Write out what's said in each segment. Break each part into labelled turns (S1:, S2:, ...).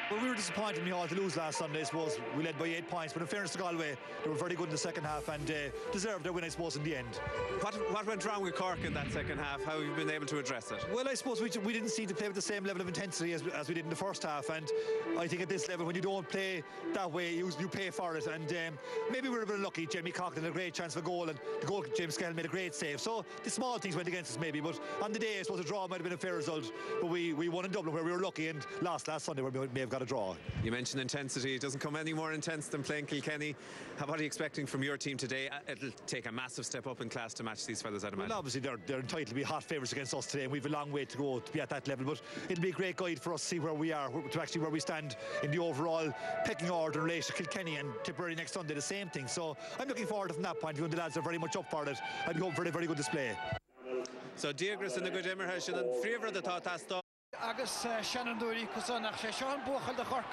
S1: Well, we were disappointed in Micheál to lose last Sunday. I suppose we led by 8 points, but in fairness to Galway, they were very good in the second half and deserved their win, I suppose, in the end.
S2: What went wrong with Cork in that second half? How have you been able to address it?
S1: Well, I suppose we didn't seem to play with the same level of intensity as we did in the first half, and I think at this level, when you don't play that way, you pay for it. And maybe we were a bit lucky. Jamie Coughlin had a great chance for a goal, and the goal James Skelton made a great save. So the small things went against us maybe, but on the day, I suppose a draw might have been a fair result. But we won in Dublin, where we were lucky, and lost last Sunday, where we may have got a draw.
S2: You mentioned intensity. It doesn't come any more intense than playing Kilkenny. What are you expecting from your team today? It'll take a massive step up in class to match these fellas, I'd imagine.
S1: Well, obviously they're entitled to be hot favourites against us today, and we've a long way to go to be at that level, but it'll be a great guide for us to see where we are, to actually where we stand in the overall pecking order in relation to Kilkenny and Tipperary next Sunday, the same thing. So I'm looking forward from that point of view, and the lads are very much up for it. I'd be hoping for a very good display.
S2: So Diagris in the good Emmer has and Freever the thought has to
S3: agus Shannon Dury Kusanach Sean Buchel the Cork.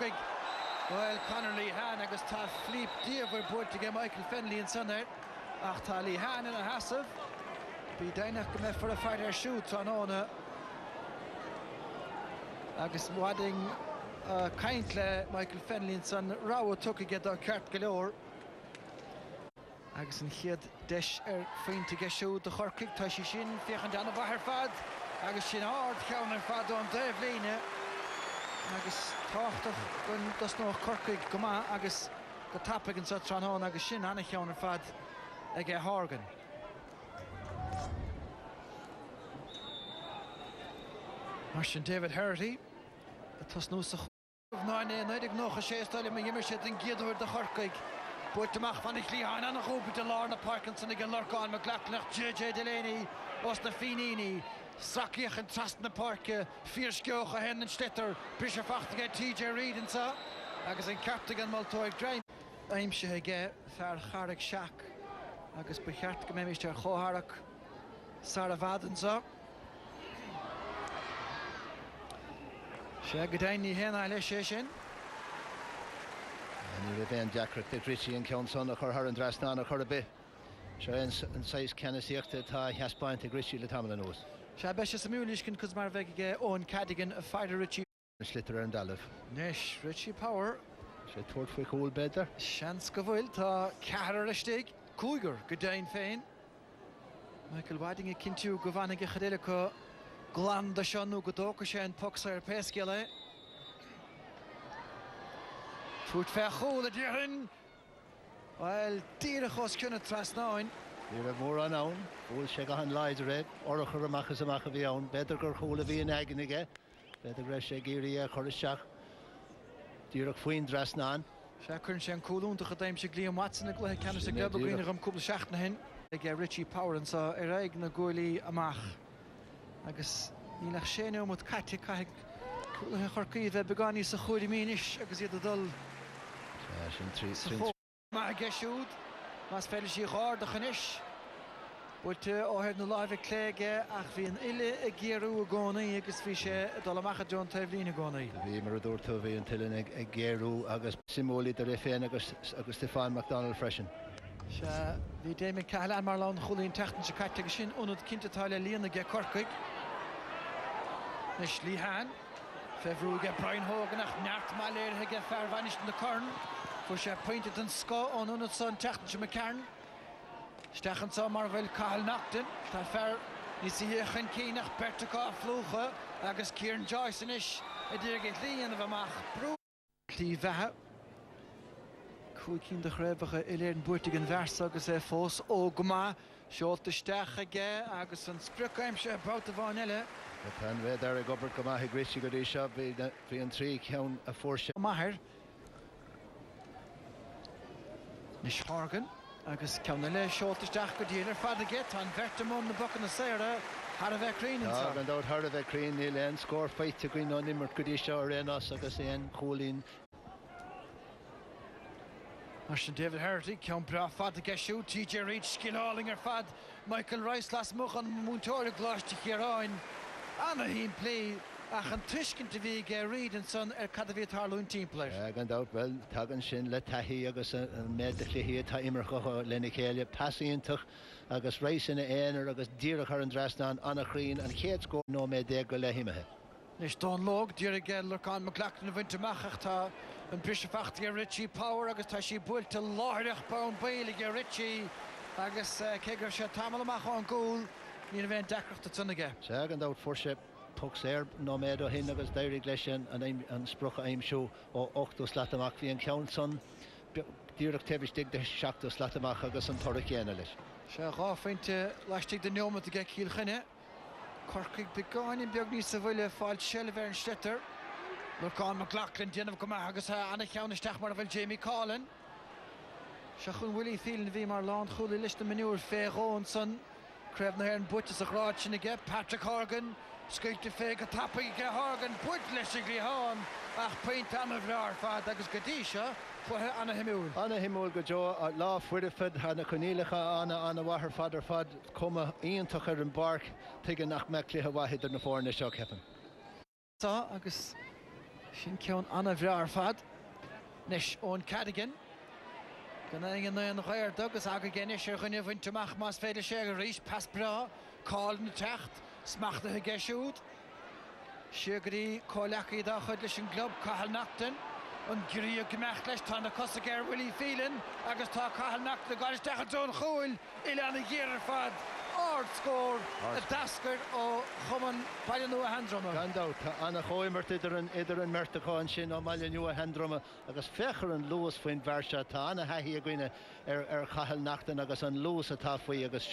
S3: Well, Conor Lehan agus ta Philippe Diaver board to get Michael Fennelly in Sunday. Ach ta Lehan in a Hassav. Be Dynach come for a fighter shoot on Ona. Agus wadding kindly Michael Fennelly in Sun Rawa took a get our cart galore. Agus yn chiad desh ffyn to get shoot the Cork ta si sin fiachan dan a bahar fad. Agus sin hard llawn yn fad o'n Dave Lina. Agus táchtach gon dos no Cork goma agus go tapig yn sa tran hon agus sin anna llawn yn fad ag e Horgan. Martian David Herity. Tos no sa Neidig noch a séstall me jimmer sit in giedwer de Cork. Boetemach van ik Lihan aan de groep de Lorna Parkinson ik Lorcan McLachlan JJ Delaney was de Finini Straklich en Trust na Parke vier skjoge hen en Stitter Bishop achtige TJ Reid en zo agus een captain Maltoig Drain aimse hege ver Garik Shak agus begart gememister Goharak Saravad en zo Shagdaini hen aleshin
S4: Ní bhéon deacrach de Richie an ceann son a chur thar an drasná a chur a bit. Seo an sais ceannaíochta tá heaspáinte Richie le tamla nós.
S3: Se be se samúliscin cos mar bheith ón Cadigan a fighter Richie.
S4: Slitter an dalah.
S3: Nes Richie Power.
S4: Se tuairt faoi cúil beidir.
S3: Seans go bhfuil tá ceathar istigh cúigear go dain féin. Michael Wadding a cinú go bhainnig a chadéile go glan da seanú go dócha sé an poxa ar pesciile. Tuairt fé chóil a dtíorthain. Well, díreachos cunna trasnáin.
S4: Dír a mór an ann, bhfuil sé go an leid réid, orachar amachchas amach a bhí ann, beidir gur chóil a bhí an aignig beidir réis sé géirí a chur isteach. Díreach faoin drasnáin.
S3: Se chun sé an cúlúnta a daim sé Liam Watson a gluthe ceanna sa gabba gríine am cúpla seachna hin. Ag Richie Power an sa ar aig na gúlaí amach. Agus ní lech sénú mut caite caithig chorcaí bheith beganí sa chúirí mínis agus iad a dul. Ma gesúd, mas fel sí gár de chanis. Bute óhead na láimh cléige ach bhí an ile a géirú a gcónaí agus bhí sé dul amach a John Taibhlín a gcónaí.
S4: Bhí mar a dúirtú bhí an tuileann ag géirú agus simúlaí de ré féin agus Stefan McDonald freisin.
S3: Se bhí Damien Cahalán mar lán chulaíonn teachtain sa caite go sin únad cinntetáile líana ge Corcaig. Nes Lehan, fehrú ge Brian Hogan ach neart má léirthe ge fearhainist na corn. Voor ze pointed een sco on het zo'n technische McCarn. Stechen zo maar wel Cahill nachten. Dat ver is hier geen kienig Pertica vloegen. Agus Kieran Joyce is. Het hier gaat lien we mag. Die weg. Koekin de grebige Elen Boertigen vers agus fos ogma. Shot de stege ge agus een sprukheimse buiten van elle.
S4: Dat han we daar gobert goma he Gracie Godisha be een 3 count a 4
S3: Maher. Nis Horgan agus ceanna le seoltaisteach go dtíar fad a get an bhertamón na bocan na saoire har a bheith crín
S4: an dát har a bheith crín ní len scór feite goin nó nimmar go dtí seo rénas agus éon cholín.
S3: Martian David Herity ceann bra fad a geisiú TJ Reid sciláling ar fad Michael Rice las muchan múntóir gláiste chiaráin anna hín plé ach an tuiscin te bhí ge Reid an son cad a bhí tarlún timpplair.
S4: Gan dát well tagan sin le taithí agus an méid a chluhí tá imar go lena chéile pasíontach agus rééis ina éanaar agus díreach ar an drasnán anna chrín an chéad scór nó méid dé go le hiimethe.
S3: Nis don log, dúr ag Lorcan McLachlan a bhainte machach tá an brisafachta a Richie Power agus tá sí builte láireach pán bailig a Richie agus cégur sé tamil amach an gúl ní a bhain decrachta tunnige.
S4: Segan dát forse pucks nó méad ó hin agus dairí leisin an sprucha aimsú ó 8 slatamach hí an ceann son dúrach tebistig de 7 slatamach agus an torra chéana leis.
S3: Se ráfeinte leistigh den neomad a ge Kilkenny. Corcaigh begáin in beag níos sa bhuiile fáil Shelver an Schlitter. Lorcan McLachlan déanamh go maith agus anna cheannisteach mar a bhfuil Jamie Collin. Se chun Willie Phelan bhí mar lán chúla leis na maniúr féghón san. Creibh na hir an buite sa gráid sin ige. Patrick Horgan scuilte fé go tappa ige Horgan buit leis a glíháin ach paint anna bhrear fad agus go dtí seo fuithe anna himúil.
S4: Anna himúil go deo lá fuidefid hana conílacha anna wahar fad cuma íontach ar an barc tuige nach meclithe wahid na fórna seo cepan.
S3: Tá agus sin ceann anna bhrear fad nes ón Cadigan. Gana ingen na an ghair dogus aga genis ar gunne bhainteach más féidir sé a rís pas bra cáil na techt smachta a geisiúd. Siagarí cólachaí dá chud leis an glob Cathal Nachtan an gurí a gmeach leis tá na cosa gur Willie Phelan agus tá Cathal Nachtan gáis decha dún chúil ile anna ggéar fad ard scór a dascar ó chuman baile nua handroma.
S4: Gandát anna choimart idir an mertacháin sin ó baile nua handroma agus fechar an luas faoin bharse tá anna haithí a gcuine ar Cathal Nachtan agus an luas atá faoi agus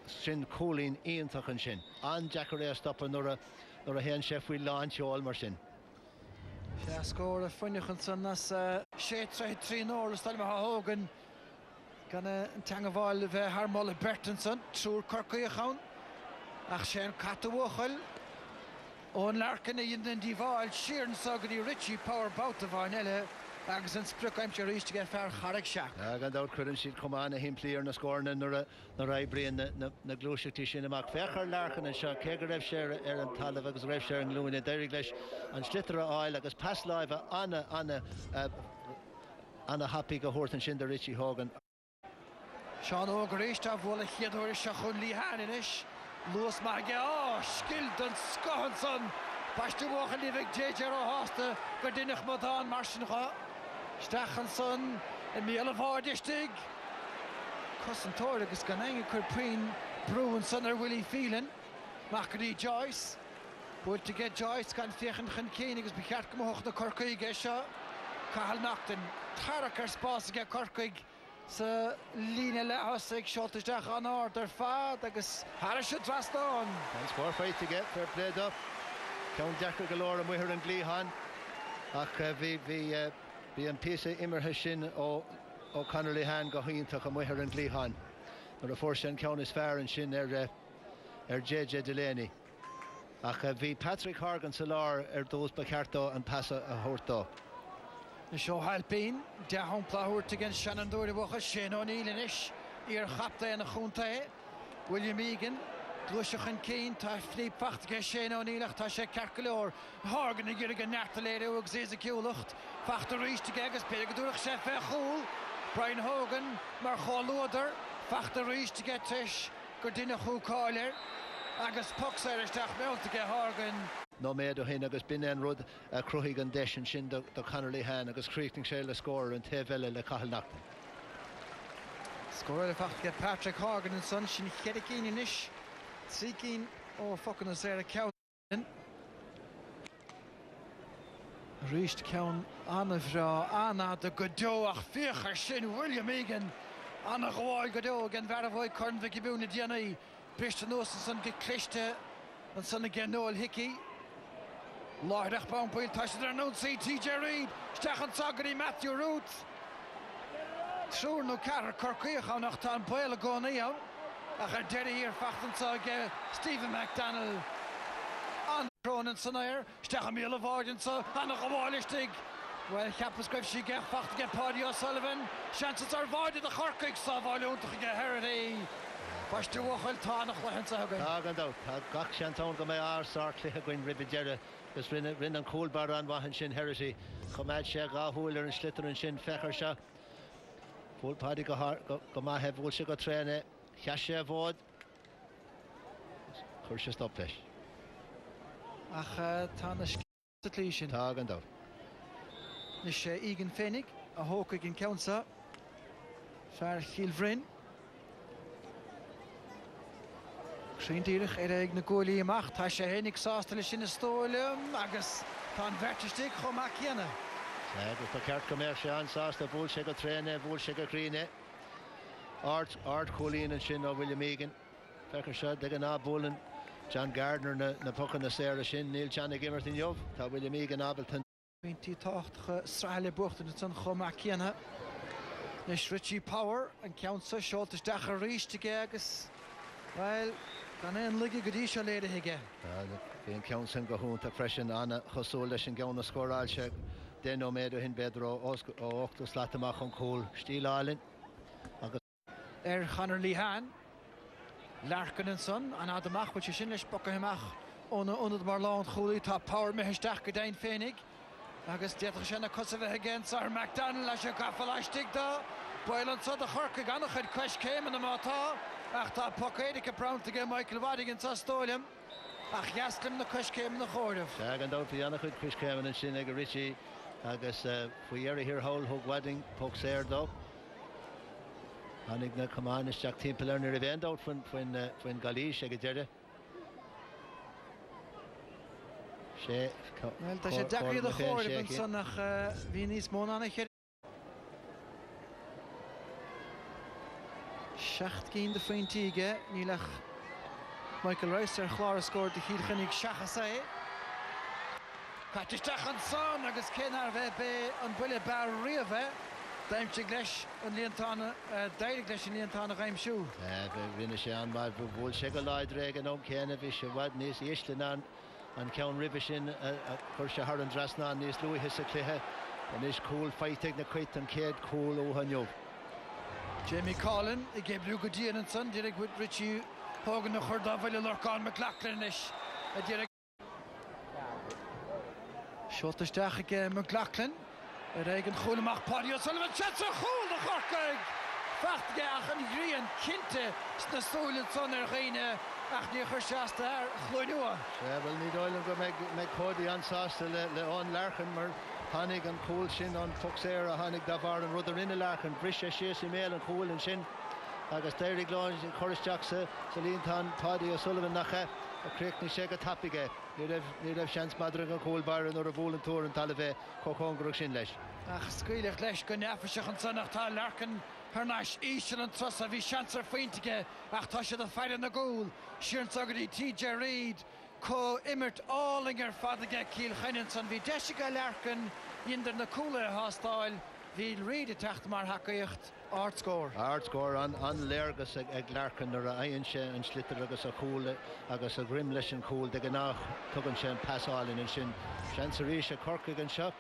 S4: sin cólín íontach an sin. An Jackar é stoppa nuair a héan sé faoi láin seáil mar sin.
S3: Se scór a fuinechan san nas 6-3 nóir stáil me Hogan gan an bháil bheith Harmola Bertenson trúr Corcaigh a chaun ach sé an catahachil ón learcan a dhéanaan dí bháil siarn sagarí Richie Power bouta bháin eile agus an spruchaim sé ríiste gur fear charach seach.
S4: Gandát chuann siad cumána himplíar na scórna nuair a raibríon na glúiseachtaí sin amach fechar learcan an seo cé go raibh sé ar an talamh agus raibh sé an glúine deireadh leis an Schlitter a áil agus pas láimhe anna happy go thuirt an sin de Richie Hogan.
S3: Seán ógur éiste bhla chiadúir se chun líhanaan is luas maige skilt an scohan san Paistú bhcha líbh JJ ó hásta gur duineach modán mar sincha stechan san i míle bháideistig cos an tóir agus gan aige chuir puin brúin san ar Willie Phelan Macarí Joyce builte get Joyce gan fiochan chun céine agus becheart go mocht na Corcaigh seo Cathal Nachtan tarach ar spás ige Corcaigh sa líne le hosaigh seoltaisteach an ard ar fad agus thar se drastáin.
S4: Thanks for fight to get fair played up. Count Jackar galore and muir an glíhan ach bhí an písa imirthe sin ó Connerly Han go híonntach a muir an glíhan mar a fór sin ceann is fearr an sin ar JJ Delaney ach bhí Patrick Horgan sa lár ar dós ba ceartá an pasa a thuirtá.
S3: Na seo halpín de homplaúirt against Shannon Doherty bhacha sin O'Neill inis ar chapta na chunta William Egan Gluiseach an cín tá phríomhfacht go Shane O'Neill tá sé cearcailóir Horgan i gcuir go neachtaléir agus éas a ciúlacht fachta ríiste agus pe go dúach sé fé chúl Brian Hogan mar cháúidir fachta ríiste tuis gur duine chúáilir agus pucséiristeach méilta go Horgan.
S4: No méad ó hin agus bin an rud a cruigh an deis sin do Connerly Han agus críting sé le scóir an taobhile le Cathal Nachtan.
S3: Scóir le facht go Patrick Horgan an son sin cheadicín inis Trícín ó focan na séir ceann. Ríist ceann anna bhrá anna de go deo ach fiochar sin William Egan anna gháil go deo gan bhar a bhid chun bheith go búna déanaí Brista nósan san go cliste an sanna gnóil hickey. Láideach bampáil tá sé ar nó TJ Reid stechan sagarí Matthew Root. Trúr nó ceathar Corcaigh nach tá an bail a gcónaí ach ar deirí ar fachtantá Stephen McDonnell an Cronin san air stechan míle bháidansa anna go bháilistig well ceapas greibh sí ge facht ge Paddy O'Sullivan seansas ar bháide a Corcaigh sa bháileúntacha ge Heriday Paistú bhchail tá nach lehansa againn.
S4: Tá gandát tá gach seantón go mé ársá cluthe goin ribidéire gus rinne an cúlbar an bhahan sin Heriday chomáid sé gáthúil ar an Schlitter an sin fechar se fúil Paddy go maitheh bhúil se go tréine cheas sé bhód chuir sé stop leis.
S3: ach tá na lísin
S4: Tá gan dá.
S3: Nis sé igen fénig a hóca gin ceansa fear Chilbhrin. Sríndíirich ag na ggólaí amach tá sé hénig sásta le sin na stóilm agus tá an bheirstigh chum mac chéanna.
S4: Agus tá ceart go méir sé ansásta bhúil sé go tréine, bhúil sé go chríne. Art cholín an sin ó William Egan. Fechar se de an ábúlan John Gardner na puchan na séra sin, Neil Channa gimmert in jobh. Tá William Egan Ableton.
S3: 28 sráile buachta na san chum mac chéanna. Nis Richie Power an ceansa seoltas deach a ríiste agus well gan éon ligí go dtí seo léide hiige.
S4: Bhíon ceansan go húnta freisin anna chosú leis an gceanna scóráil se den ó méadú hin beidir ó 8 slát amach an cúil stíláilin.
S3: Chanar Líhan Larkin an son an adamach which sin leis bocha himach ónad mar lán choúlaí tá Power meisteach go dain fénig agus déach sin na cosah against ar McDonald leis a gafaláistigh dá Bail an sod a chorca ganach chuid cuis céim na mátá ach tá pocéidir go brownta go Michael Wadding sa stólim ach jaslim na cuis céim na chóirmh.
S4: An dátaí anna chuid cuis céim an sin ag a Richie agus faoiar hir hall thug Wadding pog séir dó. Hannig na cumán isteach timpeall ar na ribhéin dót faoin galís ag a deire. Sé
S3: Well, tá sé deachíad a chóirmh an son nach bhí níos móna chéir. 16 de faointíige nílach Michael Rice ar chláir a scóir de Kilkenny seachas é. Caiitisteach an son agus cénar bheith be an buile bar riamh daimte leis an líontána deireadh leis an líontána réimsú.
S4: Rinne sé an mar bhfuil sé go láidre an óm céanna bhí sé bhd níos ísleán an ceann ribh sin chuir se thar an drasná níos luúthe sa cluthe an is cúil feiteigh na cuit an céad cúil ó hanneomh.
S3: Jamie Collin I gebrú go dtíana an son direct with Richie Hogan na chuirda bhfuil Lorcán McLachlan is a direct Seoltasteach ag McLachlan ar ag an chúlamach Paddy O'Sullivan chance a chúl na chorcaig feachtaige ach an gríon cinnte sna stóilin son ar réine ach ní chuir seasta ar chlóinua.
S4: Well ní dóilm go meid códaí ansásta le ón learchan mar Hannig an cúil sin an foxéir a hannig dá bhar an rudar ina learchan brise sé méil an cúil an sin agus déirigh láin choristeach sa líontán Paddy O'Sullivan nacha a críoch ní sé go tapige ní raibh seans madra an cúil baran ar a bhúlan túr an tal bheith chocóngrach sin leis.
S3: Ach scuileach leis go neafaseach an sannach tá learchan Harnáis ísir an trosa bhí seans ar faointige ach tá sé a fear na gúil siarn agadí TJ Reid có imirt álingar fadaige Kilkenny san bhí deisiga learchan inder na cúla hástáil bhí Reid techt mar hacaíocht artscór.
S4: Artscór an léargus ag learchan ar a aonn sé an slitar agus a cúla agus a grim leis an cúil de gnách tugann sé an pasáilin an sin sean sa ríis a Cork an seo.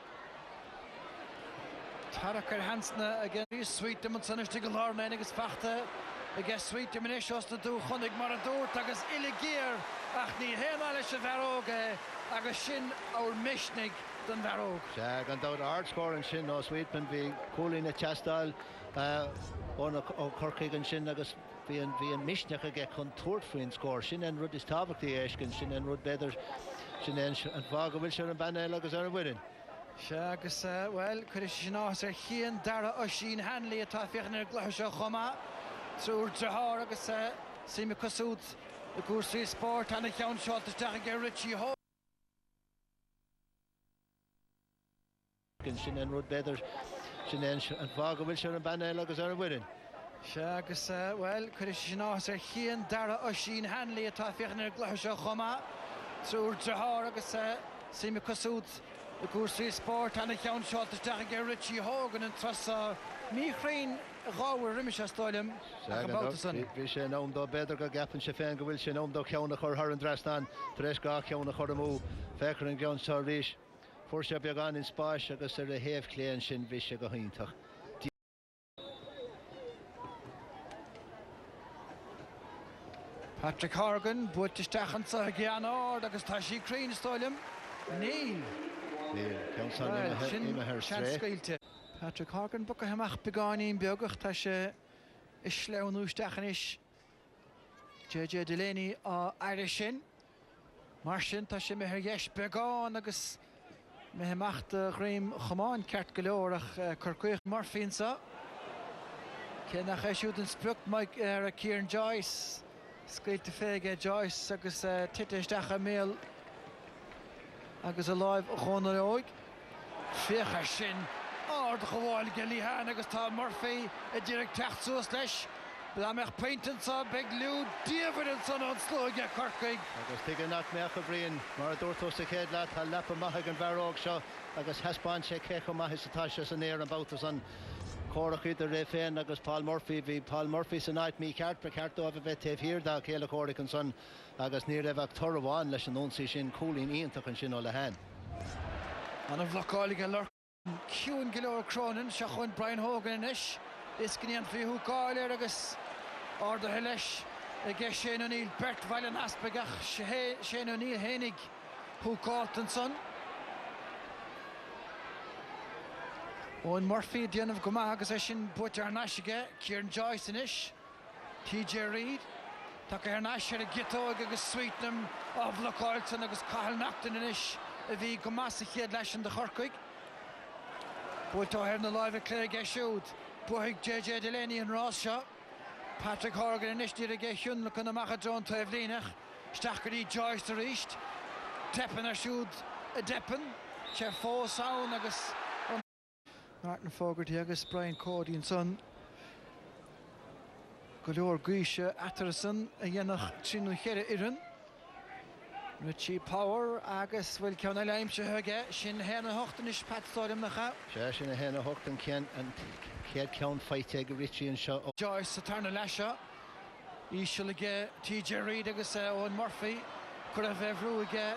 S3: Tarakar Hansna again sweet dem san istig alarm agus fachta agus sweet dem is os dú chonig mar a dúirt agus ile géir ach ní héana se bheróga agus sin áir misnig den bheróg.
S4: Se an dá artscór an sin ó Sweetman bhí cúlín na testáil ó Corcaigh an sin agus bhí an misneach aige chun tuairt faoin scór sin an rud is tábhachtaí éiscin sin an rud beidir sin an bhá go bhfuil se an bannéil agus ar an bhuiin.
S3: Se agus well chuir sin áhas ar chéan dara ó sin Hanley atá fiochan ar gluise seo chomá trúr dethár agus sime cosút a gúsaí sport anna cheann seoltasteach ag Richie Ho.
S4: Sin an rud beidir sin an bhá go bhfuil se an bannéil agus ar an bhuiin.
S3: Se agus well chuir sin áhas ar chéan dara ó sin Hanley atá fiochan ar gluise seo chomá trúr dethár agus sime cosút a gúsaí sport anna cheann seoltasteach ag Richie Hogan an trosa míchrainn gáhar riimi se stáilm
S4: bhí sé nóm dó beidir go gapan sé féin go bhfuil sé nóm dó ceanna chur thar an drasán treis gá ceanna chur mú fechar an gceann sa ríis fuair sé beag an in spáis agus ar a héamh cléan sin bhí sé go haontach.
S3: Patrick Horgan buirtisteach an sa gceann áard agus tá sí crainn stáilm Níl
S4: Scéilte.
S3: Patrick Horgan bucha haach beáín beagach tá sé is leanúisteachan is JJ Delaney á airi sin Marsin tá sé mé yes begáin agus mé macht Graham Chamáin ceart go leor ach Corcuich Murphy-sa. Cé nach siúd an sprucht Mike Kieran Joyce. Scaite féige Joyce agus titeisteach a méal agus a live chóna óig. Fécha sin áard go bháil go Líhan agus tá Murphy a ddíreach techt suas leis. Blamach Painton-sa beg liú Davidson an slóige Corcaig.
S4: Agus tuige nach meach a bhríon mar a dúirtó sa chéad leat tá lepa maithag an bheróg seo agus hespáin sé chécho maithis atá se san éir an bautas an Cork idir ré féin agus Paul Murphy bhí Paul Murphy san áit mí ceart pre ceartó a bheith taobh hir dá chéile Cork an son agus ní raibh ach tormháin leis an nónsaí sin cúlín íontach an sin ó le hain.
S3: An a bhlocáige lur ciún go leor Cronin se chun Brian Hogan inis. Is gníon fiú gáir agus orda leis a ggé Shane O'Neill Bert Bhailen Aspagach Shane O'Neill hénig hú Carlton-son. Owen Murphy déanamh go maith agus é sin buite ar naisige Kieran Joyce inis. TJ Reid tá go ar naise ar a gitóg agus Sweetnam á bhlocáilton agus Cathal Nachtan inis a bhí go maith a chéad leis an de Chorcaig. Buite ar na láimh a cléir ggé siúd. Buig JJ Delaney and Ross shot. Patrick Horgan initiated a geshun look on the Macadron to Evlinach. Stachary Joyce to reached. Teppen a shoot a deppen. Chef 4 sound agus Martin Fogarty agus Brian Cody and son. Golor Guisha Atterson a yenach Chinu Here Iran. Richie Power agus bhfuil ceanna leimse thuige sin héna hochtan is pattáim nach cha.
S4: Sé sin a héna hochtan cean an céad ceann feite go Richie an seo.
S3: Joyce sa tarna leise. Ísio ige TJ Reid agus Owen Murphy. Cur a bheithrú ige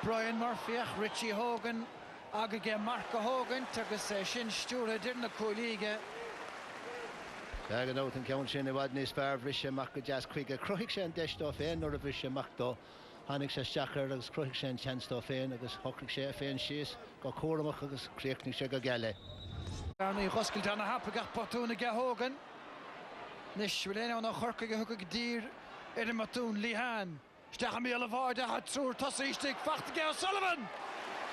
S3: Brian Murphy ach Richie Hogan ag ige Marco Hogan agus sin stúra dirna cúlíige.
S4: Sé an áit an ceann sin i bhd níos fearr bhrisise amach go deas chuige cruigh sé an deistá féin nuair a bhrisise amach dó. Hannig sé steachar agus cruigh sé an teanstá féin agus thocriigh sé féin síos go cuaramach agus críochnaigh sé go geile.
S3: Arnaí choscail anna hapagach potúna ige Hogan. Nis bhfuil éanamh nach Chorcaig a thugad dír ar an matún Líhan. Steach a míle bháide hat trúr tosaístig fachta ige O'Sullivan.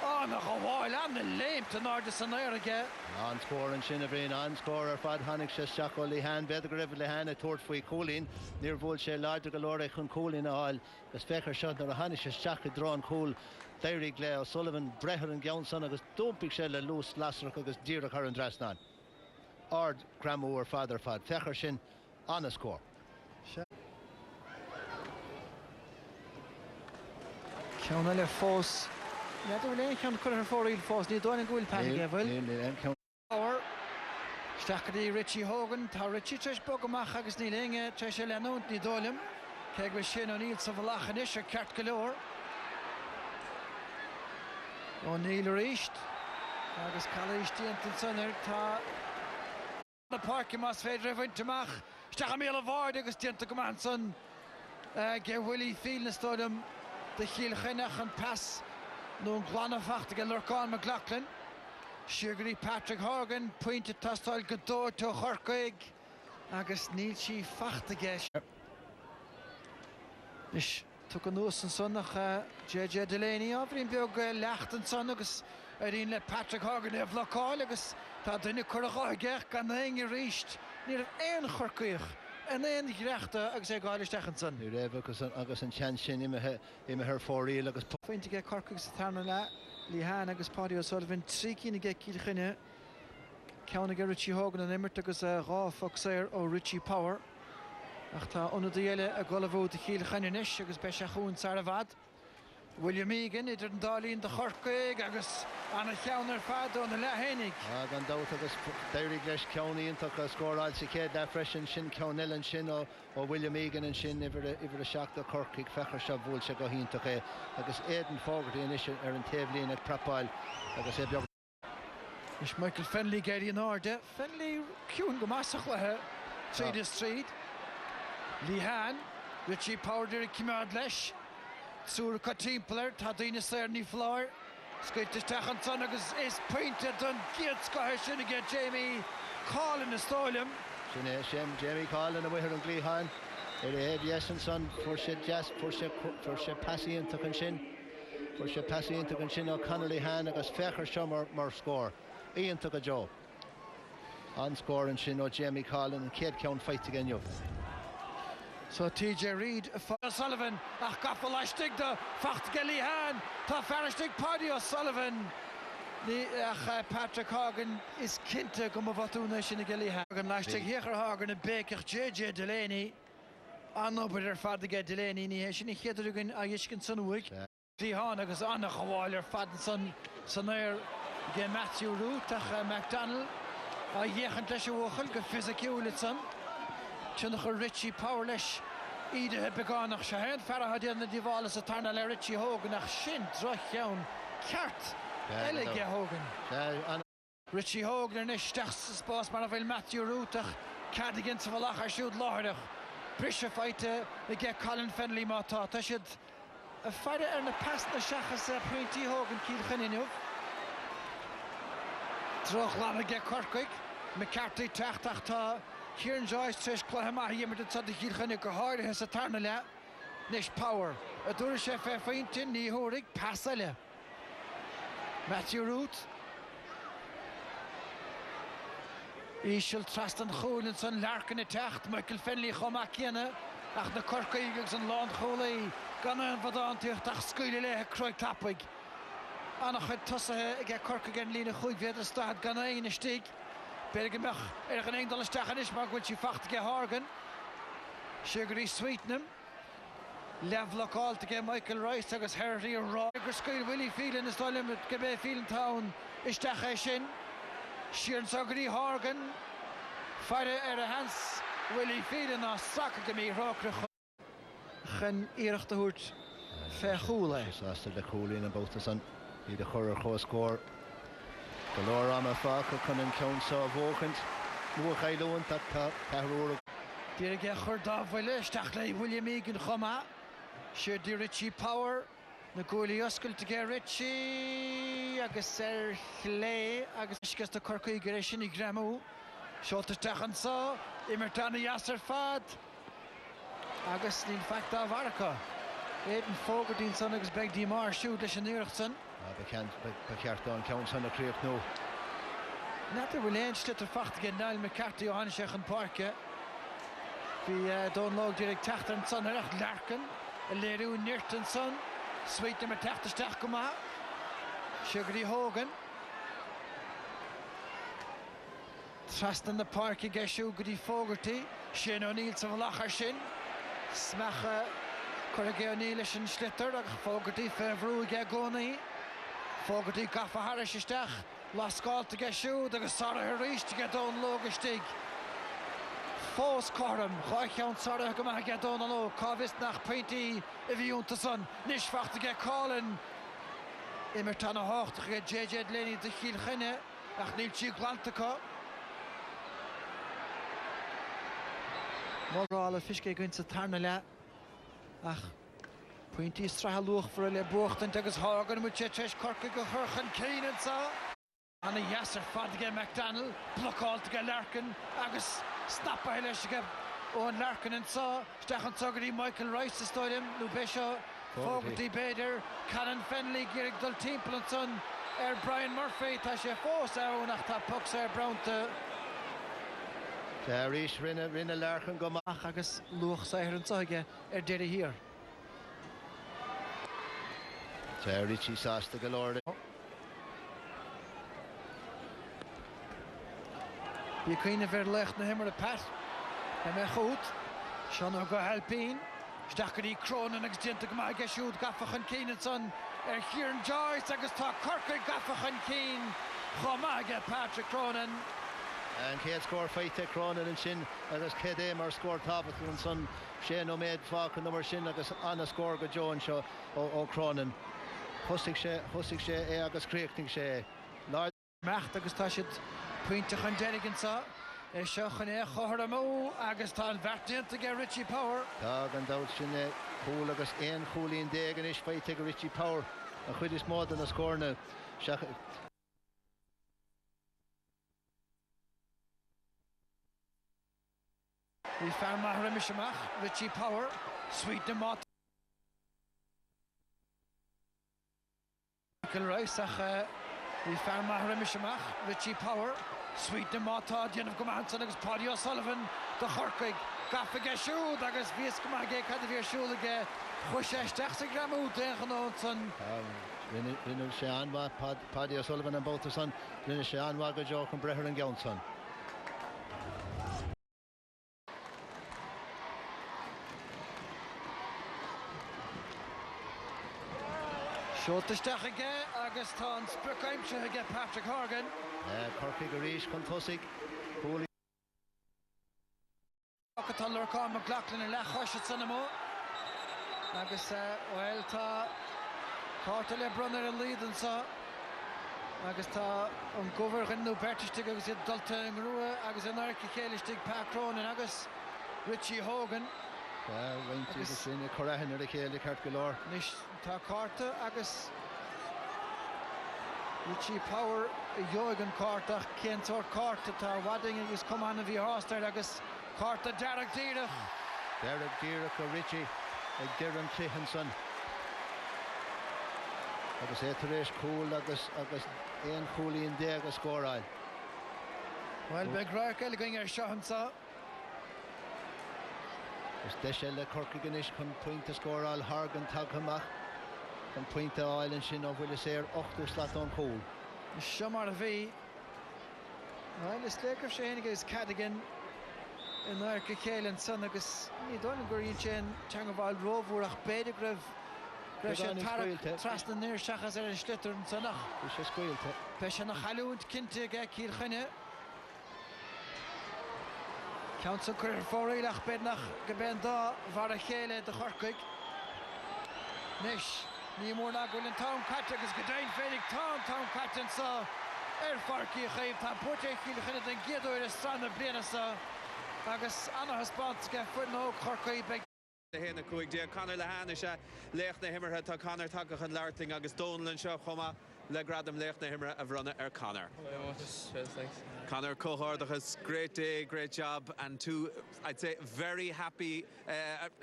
S3: Nach a bháil an na léimta náda san éir aige.
S4: An scór an sin a bhríon an scór ar fad hannig sé steach ó Líhan beidir go raibh Líhan a tuairt faoi cúlín. Níor bhfuil sé láidir go leir chun cúlín a áil gus fechar seo nar a hannig sé steach i drán cúl Deirí le O'Sullivan brethir an geansan agus dúmpaigh sé le lús lasrach agus díreach ar an drasnán. Ard gramú ar fad fechar sin an a scór.
S3: Ceanna le fós. Ja, do le kan kurre for il fast ni då en gul pange väl. Power. Stachdi Richie Hogan, ta Richie Trish Bogomach agus ni lenge, Trish Lenont ni dolem. Keg we Shane O'Neill sa verlachen is er kart galore. O'Neill reached. Agus Calais dienten sonner ta the park mas feder wint te mach. Stach amele vaard agus diente Gomanson. Ge Willie Field stodem de Kilkenny and pass. Nún glána fachtaige Lurcán McLaughlin. Sugarí Patrick Horgan pointe tastáil go dóir to Chorcaig agus níl sí fachtaige. Is tu an nús an son nach JJ Delaney á bhríon beag lecht an son agus a ríon le Patrick Horgan a bhlocáil agus tá duine chuirigh gan na inge ríist ní éon Chorcaig. En éon reachta agus é gáil isteach an son.
S4: Ní raibh agus an tean sin imethe ar fóríil agus
S3: Fuinte ige Corcaig sa tarna le Líhan agus Paddy O'Sullivan trí cína ige Kilkenny. Ceanna ige Richie Hogan an imirt agus rá foxéir ó Richie Power. Ach tá ionad dhéile a golabhú de Kilkenny inis agus be se chuún sa a bhad. William Egan idir an dálíonn de Chorcaig agus anna cheannar fad ó na lehénig.
S4: Gan dát agus Deirí leis ceannaíontach a scóráil sa chéad le freisin sin ceanil an sin ó William Egan an sin idir a seach de Corcaig fechar se bhúil se go híntach é agus Aidan Fogarty inis ar an taobhlíonn ag prepáil agus é beag.
S3: Is Michael Fenley géirí an áde. Fenley ciún go masach lethe tríd is tríd. Líhan, Richie Power dir cimad leis. Súr go timpplair tá daoine séir ní fláir. Scoiteach an son agus is pointe don giad scothir sin ige Jamie Collin na stáilm.
S4: Sin é sin Jamie Collin a bhuiir an Líhan. Yes and son for she just for she passing into Conshin. For she passing into Conshin O'Connelly hand agus fecher summer more score. Ian took a job. On score and Shin Jamie Collin and Kate count fight again you.
S3: So TJ Reid, Sullivan, ach gaffa leistig de facht Gillihan, ta ferristig Paddy O'Sullivan. Patrick Hagen is kinte kom of wat doen in Gillihan. Leistig Heger Hagen en Baker JJ Delaney. Anober er fadige Delaney ni is niet gedrugen a Jishkin Sunwig. Die Hanagus Anna Gewailer Fadden Sonair ge Matthew Root ach McDonald. A jechent leis wochel ge fysikiulitsan. Tjunach Richie Powerlish. Ide heb beganach shahen Farah had in die wall as a tarna le Richie Hogan nach shin droch jaun kart. Elige Hogan. Richie Hogan is stachs spas maar veel Matthew Root ach Cardigan se valach shoot Lordig. Bishop fighter get Colin Fennelly mata ta should a fighter and a pass the shachas Pointy Hogan Kilkenny. Droch laat get Cork. McCarthy tachtach ta Kieran Joyce Trish Clahama hier met het Kilkenny gehoord has a tarnala nish power a door chef feintin ni horig passale Matthew Root Ishel Trastan Cholinson Larkin tacht Michael Fennelly choma kienne ach de Cork Eagles en Land Chole ganna vadaan tuchtach skuilele Croy Tapwig Anach het tussen get Cork again Lina Goeig weer de staat ganna in steek Bergemach een enkele stachen is maar wat je vacht ge Hargan Sugary Sweetenham Levelock all to get Michael Rice agus Harry Roger School Willie Phelan is toll met Gebe Phelan Town is stache shin Sheeran Sugary Hargan Fire Hans Willie Phelan a soccer gemi Rocker gen erig te hoort vergoele
S4: Zoals de cool in about the sun die de horror score The Laura am a Falco kunnen count so vogend. Hoe ga je doen dat Tahroor?
S3: Die get Chorda Vile stachle William Egan Choma. Share die Richie Power. Na goalie Oscar to get Richie. Agus Clay. Agus gets the Cork Igration Igramu. Shot the Tachen so. Imertana Yasser Fad. Agus in fact of Arca. Eden Fogerdien son agus Beg Di Mar shoot Lishan Erickson.
S4: Bekend on counts on the creek no.
S3: Net er wil eentje te vacht gen Niall McCarthy aan zeggen parken. Vi don't log direct tachter en son recht Larkin. Leru Nirten son. Sweet met tachter sterk koma. Sugary Hogan. Trust in the park geshu Goody Fogarty. Shane O'Neill se lacher shin. Smache Corrige O'Neill en Schlitter. Fogarty Fevru Gagoni. Fogarty gaffa Harris istach. Last call to get shoot. Agus Sarah reach to get on low gestig. Fos Corum. Roichon Sarah gama get on low. Carvis nach Pointy. If you want the son. Nishfach to get calling. Imertana hoog to get JJ Lenny to Kilkenny. Ach Neil Chick Lantica. Morale Fiske going to Tarnala. Ach. Pointy strahalúch for le bocht and agus Hagen with Chechesh Cork go Hurling Kane and so. And a Yasser Fadige McDonald block all to get Larkin agus snap by Leshige on Larkin and so. Stachan Sogary Michael Rice to start him Lubesha Fogarty Bader Cannon Fennelly Gierig Dul Temple and son Brian Murphy Tasha Fos out nach ta pucks Brown to
S4: Rish rinne Larkin go
S3: ach agus luch sair and soige did here.
S4: Richie sauce the galore.
S3: Je kunt ver legt naar hem de pas. En hij goed. Sean ook helpen. Stakker die kronen en extent maar geshoot gaffachen Kane son. Kieran Joyce agus ta Cork gaffachen Kane. Chomage Patrick Cronin.
S4: And Kate score fight to Cronin and Shin agus Kate Amar score top of and son Shane O'Maid Falk and number Shin agus Anna score go Joan show o Cronin. Hustig sé agus creating sé. Lord
S3: Macht agus tá siad pointe chun Denigan sa. Seo chun chohar mó agus tá vertint to get Richie Power.
S4: Dag an dát sin cool agus ein cholín degan is fight to Richie Power. A chud is mód an a score na.
S3: We found Maharimishimach, Richie Power, Sweet the Mott. Kilraisach, we found Maharimishimach, Richie Power, Sweet the Mott, Jennifer Gomanson, agus Paddy O'Sullivan, the Horkig, Gaffige Shul, agus Vieskamage, Cadavir Shulige, Hushesh, Taxigram, Denonson.
S4: Rinne Seanwa, Paddy O'Sullivan and both the son, Rinne Seanwa, Gajoke and Breher and Johnson.
S3: Shotesteach again, August Tons, Brookheimshire again, Patrick Horgan.
S4: Corky Garish, Contosig, Holy.
S3: Ocataller, Con McLaughlin, and Lech Hushetson. August, well, Ta Cartele Brunner and Leiden saw. August, Uncover and New Bertistig, August, Dulta and Rua, August, and Arki Kalistig, Pat Cronin, and August, Richie Hogan.
S4: Went to the scene, Corahan, or the Kelly Cartgalore.
S3: Nish Ta Carta, August. Richie Power, Jorgen Carta, Kentor Carta, Ta Wadding, is come on of your horse there, August. Carta, Derek Dira.
S4: Derek Dira, Richie, Darren Clehanson. Agus Etheresh Cool, Agus Ian Cooley in there, Agus Scoral.
S3: Well, Big Rock, going a shot, so.
S4: Deshelle Corkiganish can point to Scoral, Hargan Taghamach, can point to Island Shin of Willisair, Octo Slaton Cool.
S3: Shamar V. Well, the Slaker Shane is Cadigan in Arca Kale and Son, Agus, you don't agree in Chain, Tangaval Rover, Bedigrev. Trastan near Shachas and Schlitter and Sonach.
S4: Which is great.
S3: Peshana Halud Kinte Kilkenny. Council Career for Ilach Bednach, Gebenda, Varachele, the Horkig. Nish, Nimorna Gullen Town Catching is Gadain Fedig Town Catching saw Air Farki Haim Tampote Kilkenny and Gido is Strand of Blenasa. Agus Anna has spots get foot no Corkig big.
S2: Héna cuaig dia Conor Lehan is leachna himmerthe tá Conor Tuckach an Larting agus Donlan seo chuma le gradam leachna himmer a runna Conor.
S5: Thanks.
S2: Conor Cohordachas, great day, great job, and two, I'd say, very happy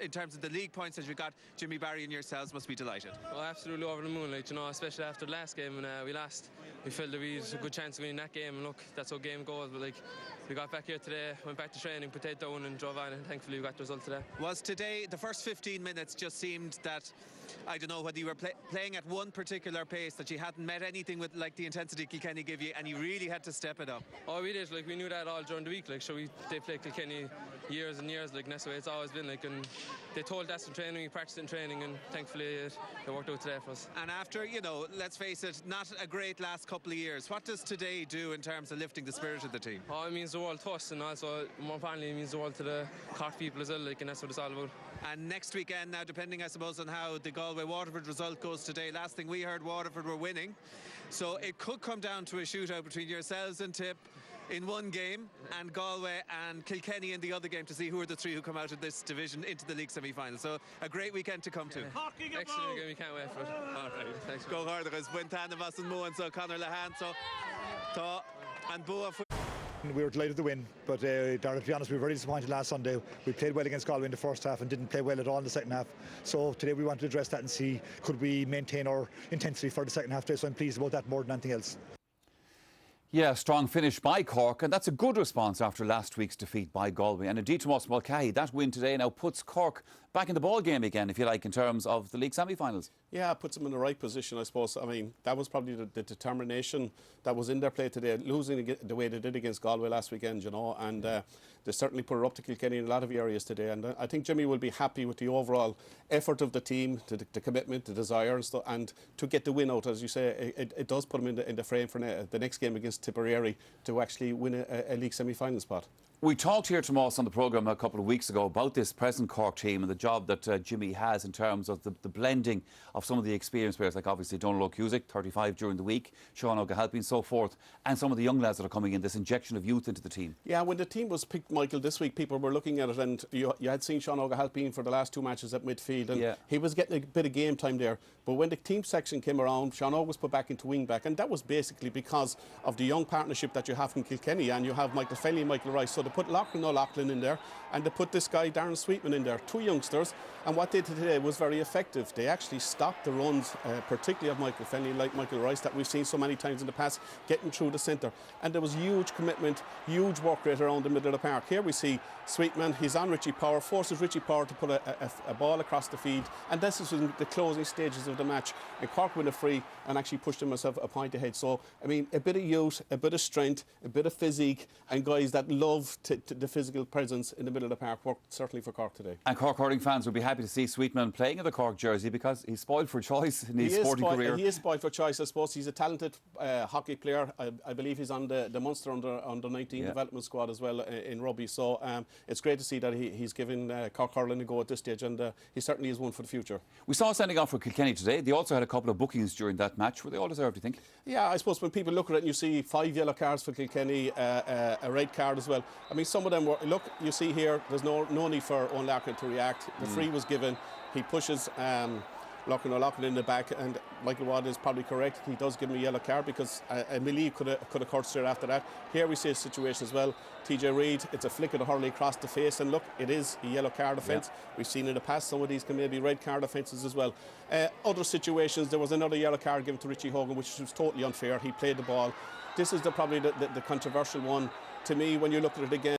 S2: in terms of the league points that you got. Jimmy Barry and yourselves must be delighted.
S5: Well, absolutely over the moon, like, you know, especially after the last game, and we lost. We felt that we had a good chance of winning that game, and look, that's how game goes. But like, we got back here today, went back to training, put it down, and drove on, and thankfully we got the result today.
S2: Was today, the first 15 minutes just seemed that, I don't know whether you were playing at one particular pace, that you hadn't met anything with like the intensity Kilkenny give you, and you really had to step it up.
S5: Oh, we did, like, we knew that all during the week, like, so they played Kilkenny years and years, like, and that's the way it's always been, like, and they told us in training, we practiced in training, and thankfully it worked out today for us.
S2: And after, you know, let's face it, not a great last couple of years, what does today do in terms of lifting the spirit of the team?
S5: Oh, it means the world to us, and also, more importantly, it means the world to the Cork people as well, like, and that's what it's all about.
S2: And next weekend now, depending I suppose on how the Galway-Waterford result goes today, last thing we heard, Waterford were winning, so it could come down to a shootout between yourselves and Tip in one game, and Galway and Kilkenny in the other game, to see who are the three who come out of this division into the league semi-final. So a great weekend to come to.
S5: Excellent game, we can't wait for it.
S2: All right,
S5: Thanks.
S2: Go Hardagas, Buentana Masan Moan, so Conor Lehan, so Tá and Boa.
S1: We were delighted to win, but Darragh, to be honest, we were very disappointed last Sunday. We played well against Galway in the first half and didn't play well at all in the second half. So today we wanted to address that and see could we maintain our intensity for the second half today. So I'm pleased about that more than anything else.
S6: Yeah, strong finish by Cork, and that's a good response after last week's defeat by Galway. And indeed, Tomas Mulcahy, that win today now puts Cork back in the ball game again, if you like, in terms of the league semi-finals.
S7: Yeah, it puts them in the right position, I suppose. I mean, that was probably the determination that was in their play today, losing the way they did against Galway last weekend, you know, and they certainly put her up to Kilkenny in a lot of areas today. And I think Jimmy will be happy with the overall effort of the team, the commitment, the desire and stuff, and to get the win out, as you say, it does put them in the frame for the next game against Tipperary to actually win a league semi-final spot.
S6: We talked here, Tomas, on the programme a couple of weeks ago about this present Cork team and the job that Jimmy has in terms of the blending of some of the experienced players, like obviously Donal O'Cusick, 35 during the week, Sean O'Gallagher and so forth, and some of the young lads that are coming in, this injection of youth into the team.
S7: Yeah, when the team was picked, Michael, this week, people were looking at it, and you had seen Sean O'Gallagher for the last two matches at midfield, and he was getting a bit of game time there. But when the team section came around, Sean O was put back into wing back, and that was basically because of the young partnership that you have from Kilkenny, and you have Michael Felley and Michael Rice. So They put Lachlan O'Loughlin in there, and they put this guy, Darren Sweetman, in there, 2 youngsters. And what they did today was very effective. They actually stopped the runs, particularly of Michael Fennelly, like Michael Rice, that we've seen so many times in the past, getting through the centre. And there was huge commitment, huge work rate around the middle of the park. Here we see Sweetman, he's on Richie Power, forces Richie Power to put a ball across the field. And this is in the closing stages of the match. And Cork win a free and actually pushed themselves a point ahead. So, I mean, a bit of youth, a bit of strength, a bit of physique, and guys that love the physical presence in the middle of the park worked certainly for Cork today.
S6: And Cork hurling fans will be happy to see Sweetman playing in the Cork jersey because he's spoiled for choice in his sporting career.
S7: He is spoiled for choice, I suppose. He's a talented hockey player. I believe he's on the Munster under 19 development squad as well in rugby. So it's great to see that he's given Cork hurling a go at this stage, and he certainly is one for the future.
S6: We saw a sending off for Kilkenny today. They also had a couple of bookings during that match. Were they all deserved, do you think?
S7: Yeah, I suppose when people look at it and you see 5 yellow cards for Kilkenny, a red card as well. I mean, some of them were, look, you see here, there's no need for O'Loughlin to react. The free was given. He pushes Lachlan O'Loughlin in the back, and Michael Watt is probably correct. He does give him a yellow card because a melee could have occurred straight after that. Here we see a situation as well. TJ Reid, it's a flick of the hurley across the face, and look, it is a yellow card offence. Yeah. We've seen in the past some of these can maybe red card offences as well. Other situations, there was another yellow card given to Richie Hogan, which was totally unfair. He played the ball. This is probably the controversial one to me when you look at it again.